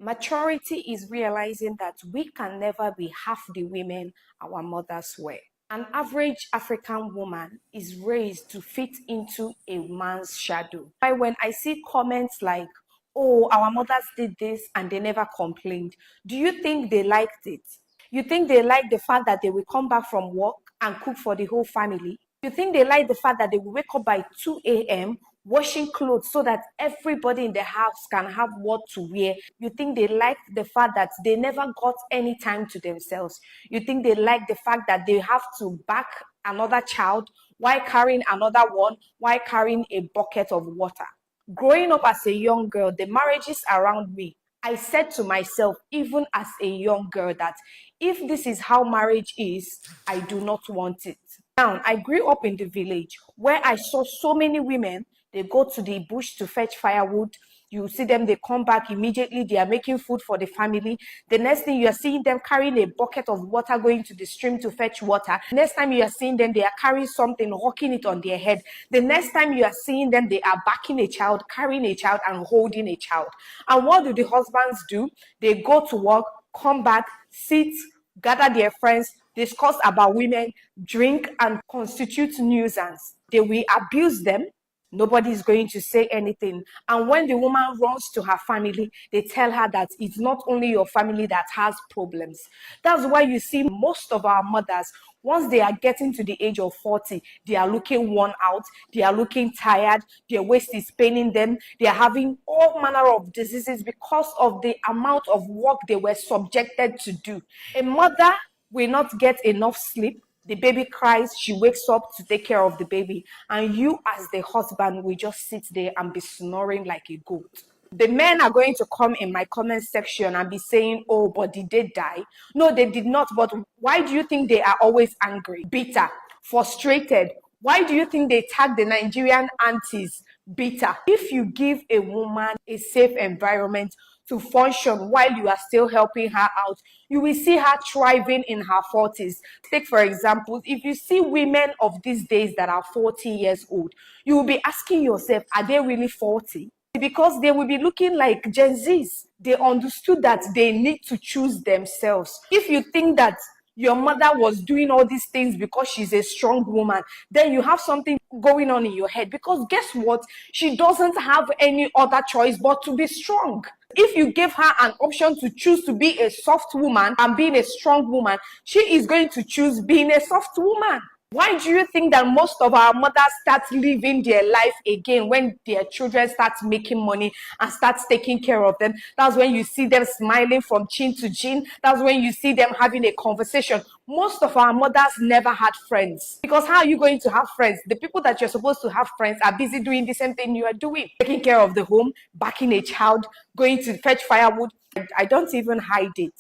Maturity is realizing that we can never be half the women our mothers were. An average African woman is raised to fit into a man's shadow. When I see comments like, oh, our mothers did this and they never complained, do you think they liked it? You think they like the fact that they will come back from work and cook for the whole family? You think they like the fact that they will wake up by 2 a.m. washing clothes so that everybody in the house can have what to wear? You think they like the fact that they never got any time to themselves? You think they like the fact that they have to back another child while carrying another one, while carrying a bucket of water? Growing up as a young girl, the marriages around me, I said to myself, even as a young girl, that if this is how marriage is, I do not want it. Now, I grew up in the village where I saw so many women. They go to the bush to fetch firewood. You see them, they come back immediately. They are making food for the family. The next thing you are seeing them carrying a bucket of water going to the stream to fetch water. Next time you are seeing them, they are carrying something, hawking it on their head. The next time you are seeing them, they are backing a child, carrying a child, and holding a child. And what do the husbands do? They go to work, come back, sit, gather their friends, discuss about women, drink, and constitute nuisance. They will abuse them. Nobody is going to say anything. And when the woman runs to her family, they tell her that it's not only your family that has problems. That's why you see most of our mothers, once they are getting to the age of 40, they are looking worn out, they are looking tired, their waist is paining them, they are having all manner of diseases because of the amount of work they were subjected to do. A mother will not get enough sleep. The baby cries, she wakes up to take care of the baby. And you as the husband will just sit there and be snoring like a goat. The men are going to come in my comment section and be saying, oh, but did they die? No, they did not. But why do you think they are always angry, bitter, frustrated? Why do you think they tag the Nigerian aunties bitter? If you give a woman a safe environment to function while you are still helping her out, you will see her thriving in her 40s. Take, for example, if you see women of these days that are 40 years old, you will be asking yourself, are they really 40? Because they will be looking like Gen Zs. They understood that they need to choose themselves. If you think that your mother was doing all these things because she's a strong woman, then you have something going on in your head. Because guess what? She doesn't have any other choice but to be strong. If you give her an option to choose to be a soft woman and being a strong woman, she is going to choose being a soft woman. Why do you think that most of our mothers start living their life again when their children start making money and start taking care of them? That's when you see them smiling from chin to chin. That's when you see them having a conversation. Most of our mothers never had friends. Because how are you going to have friends? The people that you're supposed to have friends are busy doing the same thing you are doing. Taking care of the home, backing a child, going to fetch firewood. I don't even hide it.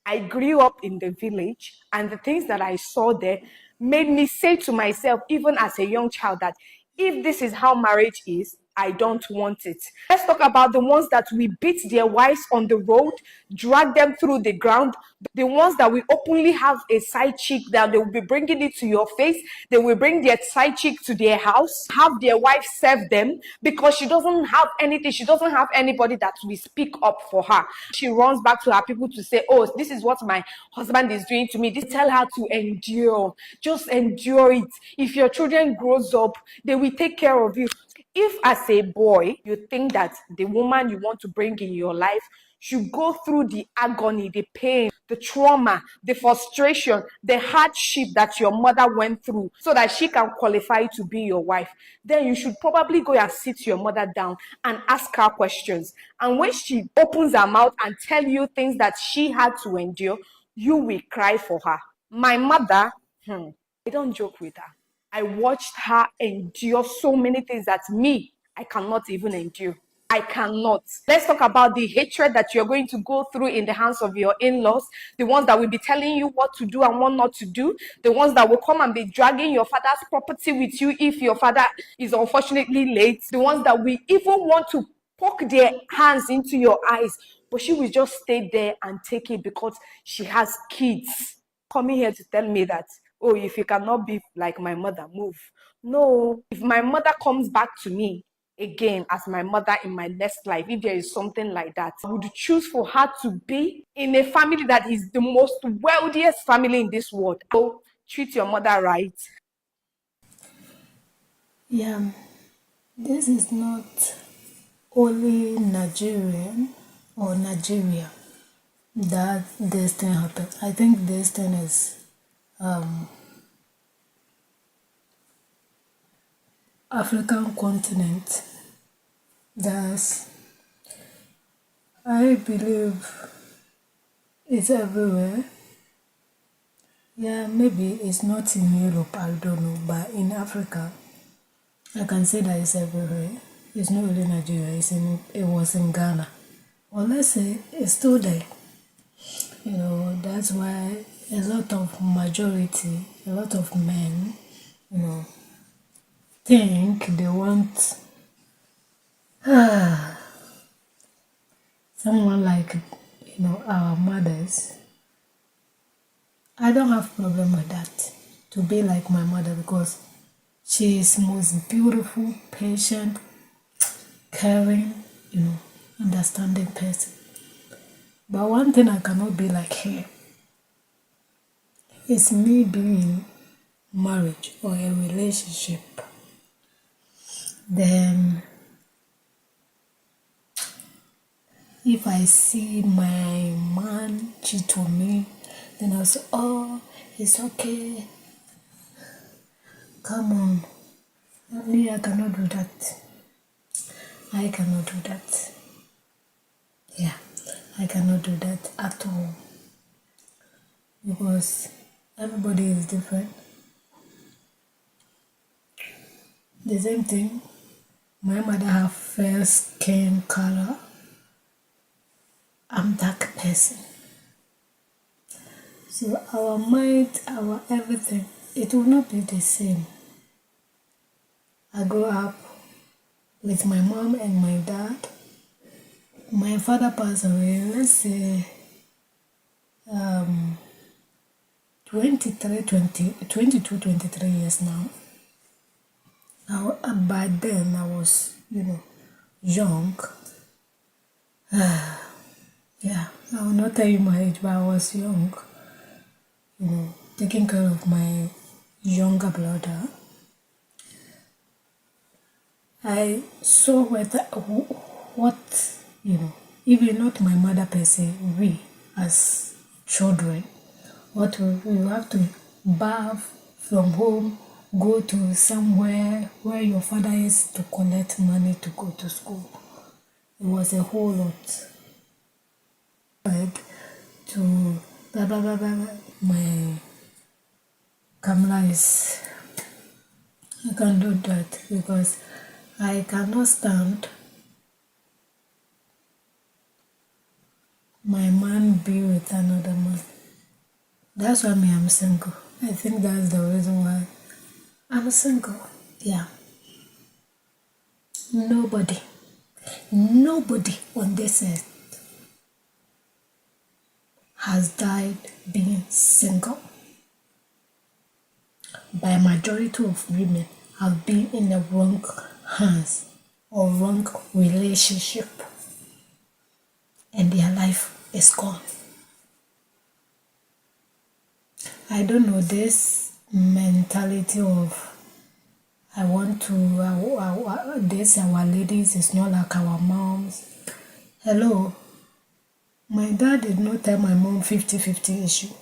I grew up in the village, and the things that I saw there made me say to myself, even as a young child, that if this is how marriage is, I don't want it. Let's talk about the ones that we beat their wives on the road, drag them through the ground, the ones that we openly have a side chick that they will be bringing it to your face. They will bring their side chick to their house, have their wife serve them because she doesn't have anything. She doesn't have anybody that will speak up for her. She runs back to her people to say, oh, this is what my husband is doing to me. Tell her to endure. Just endure it. If your children grows up, they will take care of you. If as a boy, you think that the woman you want to bring in your life should go through the agony, the pain, the trauma, the frustration, the hardship that your mother went through so that she can qualify to be your wife, then you should probably go and sit your mother down and ask her questions. And when she opens her mouth and tell you things that she had to endure, you will cry for her. My mother, I don't joke with her. I watched her endure so many things that I cannot even endure. I cannot. Let's talk about the hatred that you're going to go through in the hands of your in-laws, the ones that will be telling you what to do and what not to do, the ones that will come and be dragging your father's property with you if your father is unfortunately late, the ones that will even want to poke their hands into your eyes, but she will just stay there and take it because she has kids. Coming here to tell me that, oh, if you cannot be like my mother, move. No, if my mother comes back to me again as my mother in my next life, if there is something like that, I would choose for her to be in a family that is the most wealthiest family in this world. So treat your mother right. Yeah, this is not only Nigerian or Nigeria that this thing happened. I think this thing is African continent. That's I believe it's everywhere. Yeah, maybe it's not in Europe, I don't know, but in Africa, I can say that it's everywhere. It's not really Nigeria, it was in Ghana. Or let's say it's still there. That's why a lot of majority, a lot of men, you know, think they want someone like, our mothers. I don't have problem with that. To be like my mother because she is most beautiful, patient, caring, understanding person. But one thing I cannot be like her is me being marriage or a relationship. Then if I see my man cheat on me, then I'll say, oh, it's okay. Come on. Me, I cannot do that. I cannot do that. Yeah, I cannot do that at all. Because everybody is different. The same thing, my mother have fair skin color. I'm dark person. So our mind, our everything, it will not be the same. I grew up with my mom and my dad. My father passed away, let's say, 22, 23 years now. By then, I was, young. Yeah, I will not tell you my age, but I was young. Taking care of my younger brother. I saw what, even not my mother per se, we as children, what we have to bath from home, go to somewhere where your father is to collect money to go to school. It was a whole lot. To blah, blah, blah, blah, blah. My camera is, I can't do that because I cannot stand my man be with another man. That's why I'm single. I think that's the reason why I'm single. Yeah. Nobody on this earth has died being single. By majority of women have been in the wrong hands or wrong relationship and their life is gone. I don't know this mentality of I want to this our ladies is not like our moms. Hello, my dad did not tell my mom 50-50 issue.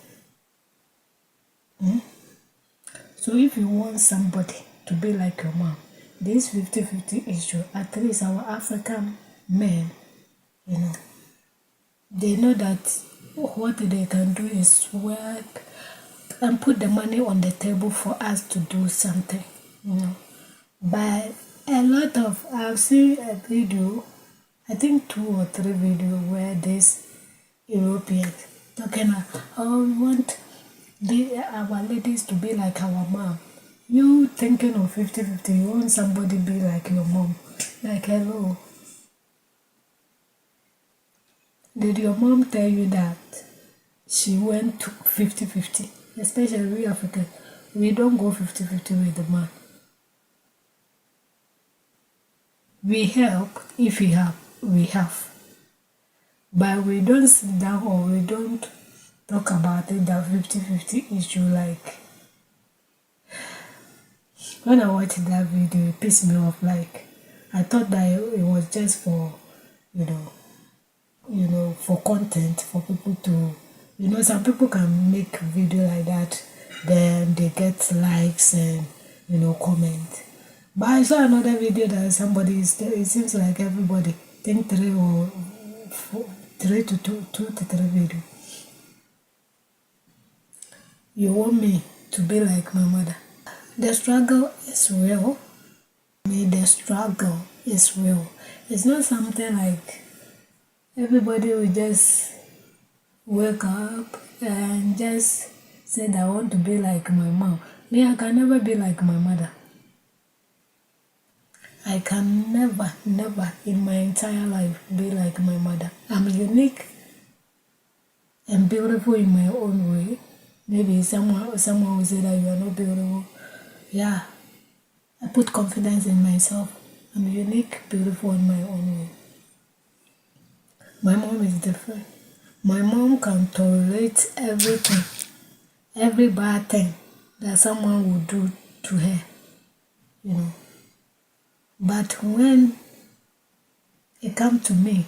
So if you want somebody to be like your mom, this 50-50 issue, at least our African men, they know that what they can do is work and put the money on the table for us to do something, But a lot of, I've seen a video, I think 2 or 3 videos where this European talking about, oh, we want our ladies to be like our mom. You thinking of 50-50, you want somebody be like your mom. Like, hello. Did your mom tell you that she went to 50-50? Especially we Africans, we don't go 50-50 with the man. We help if we have. But we don't sit down or we don't talk about it, that 50-50 issue. Like, when I watched that video, it pissed me off. Like, I thought that it was just for, you know, for content, for people to, some people can make video like that, then they get likes and, comment. But I saw another video that somebody is, it seems like everybody, think three or four, three to two to three video. You want me to be like my mother. The struggle is real. The struggle is real. It's not something like everybody will just wake up and just say that I want to be like my mom. Me, I can never be like my mother. I can never in my entire life be like my mother. I'm unique and beautiful in my own way. Maybe someone will say that you are not beautiful. Yeah, I put confidence in myself. I'm unique, beautiful in my own way. My mom is different. My mom can tolerate everything, every bad thing that someone will do to her, But when it comes to me,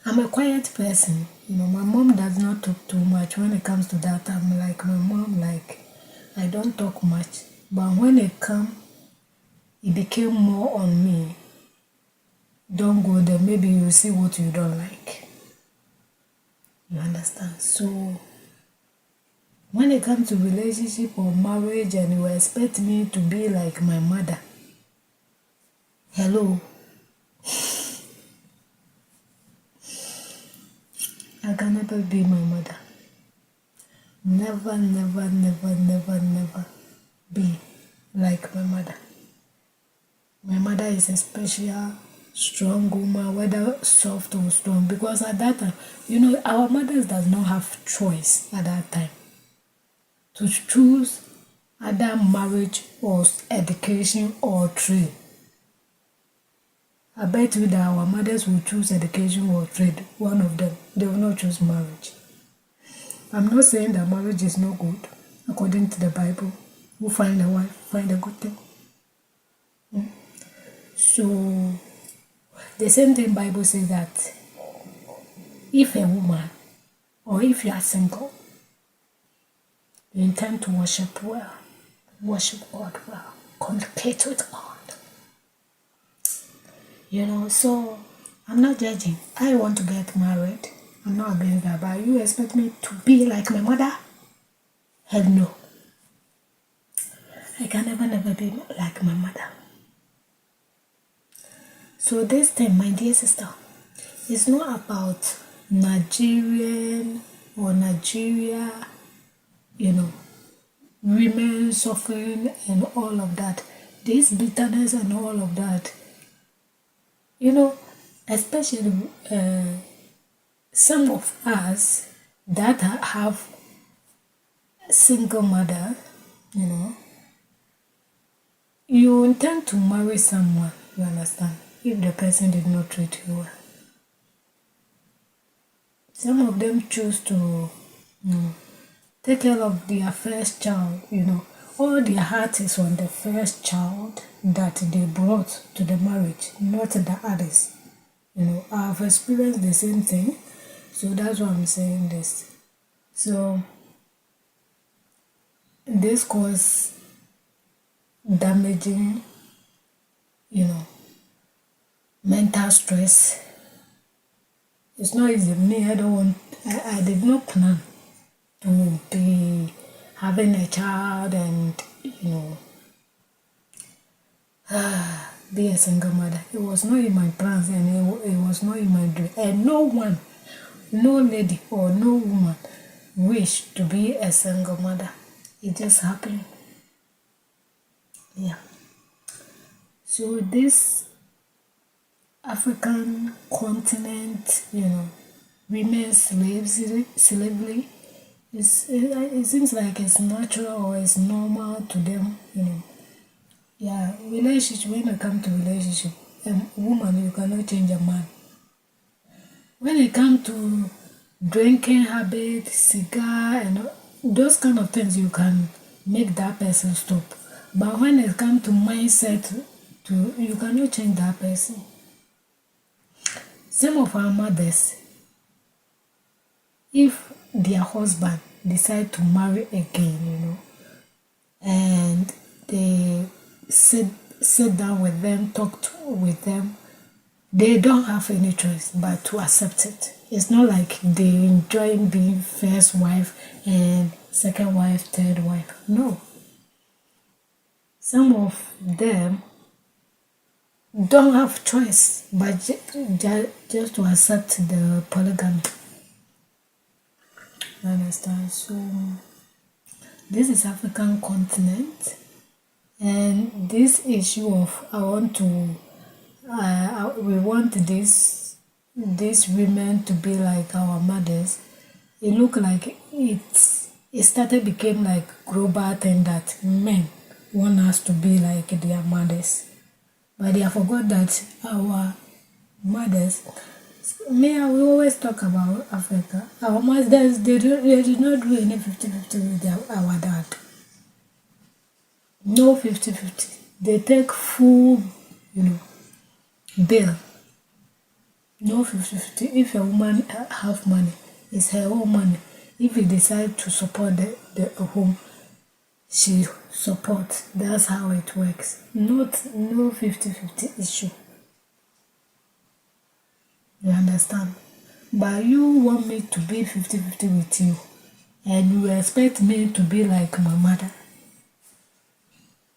I'm a quiet person. My mom does not talk too much. When it comes to that, I'm like my mom, like I don't talk much. But when it became more on me. Don't go there. Maybe you see what you don't like. You understand? So when it comes to relationship or marriage and you expect me to be like my mother, hello, I can never be my mother. Never be like my mother. My mother is a special, strong woman, whether soft or strong, because at that time, our mothers does not have choice at that time to choose either marriage or education or trade. I bet you that our mothers will choose education or trade, one of them. They will not choose marriage. I'm not saying that marriage is no good. According to the Bible, who find a wife, find a good thing. So, the same thing Bible says that if a woman, or if you are single, you intend to worship well, worship God well, communicate with God. So I'm not judging. I want to get married. I'm not against that, but you expect me to be like my mother? Hell no. I can never be like my mother. So this thing, my dear sister, it's not about Nigerian or Nigeria, women suffering and all of that. This bitterness and all of that. Especially some of us that have single mother, you intend to marry someone, you understand, if the person did not treat you well. Some of them choose to take care of their first child, all their heart is on the first child that they brought to the marriage, not the others. I've experienced the same thing, so that's why I'm saying this. So this cause damaging, mental stress. It's not easy. Me, I did not plan to be having a child and, be a single mother. It was not in my plans and it was not in my dream. And no lady or no woman wish to be a single mother. It just happened. Yeah. So this African continent, women's slavery, it seems like it's natural or it's normal to them, Yeah, relationship, when it comes to relationship, a woman, you cannot change a man. When it comes to drinking habit, cigar, and those kind of things, you can make that person stop. But when it comes to mindset, you cannot change that person. Some of our mothers, if their husband decide to marry again, and they sit down with them, with them, they don't have any choice but to accept it. It's not like they enjoy being first wife and second wife, third wife. No. Some of them don't have choice but just to accept the polygamy. You understand? So this is African continent, and this issue of we want these women to be like our mothers. It look like it started became like global thing that men want us to be like their mothers, but they have forgot that our mothers. Me, I will always talk about Africa. Our mothers, they did not do any 50-50 with our dad. No 50-50. They take full, bill. No 50-50. If a woman have money, it's her own money. If he decide to support the home, she supports. That's how it works. No 50-50 issue. You understand? But you want me to be 50-50 with you, and you expect me to be like my mother.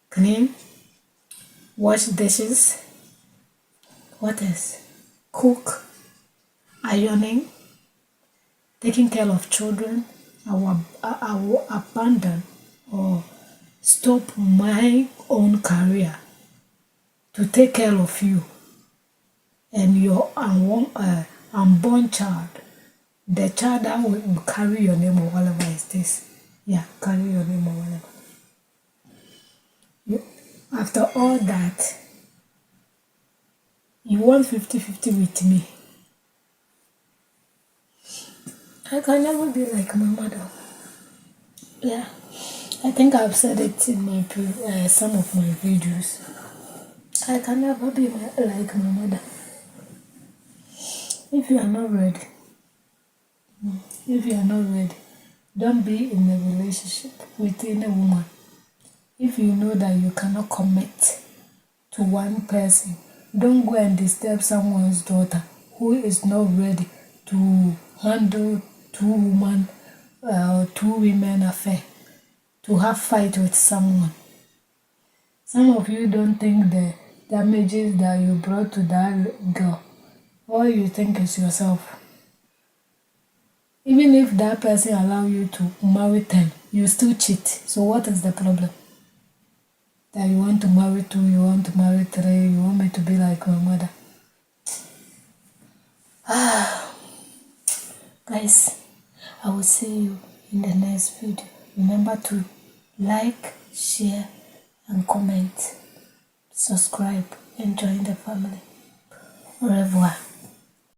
Clean, wash dishes, what else? Cook, ironing, taking care of children. I will abandon or stop my own career to take care of you and your unborn child, the child that will carry your name or whatever is this. Yeah, carry your name or whatever. After all that, you want 50-50 with me. I can never be like my mother. Yeah, I think I've said it in my some of my videos. I can never be like my mother. If you are not ready, don't be in a relationship with any woman. If you know that you cannot commit to one person, don't go and disturb someone's daughter who is not ready to handle two women affair, to have fight with someone. Some of you don't think the damages that you brought to that girl. All you think is yourself. Even if that person allow you to marry 10, you still cheat. So what is the problem? That you want to marry 2, you want to marry 3, you want me to be like my mother. Guys, I will see you in the next video. Remember to like, share, and comment. Subscribe and join the family. Au revoir.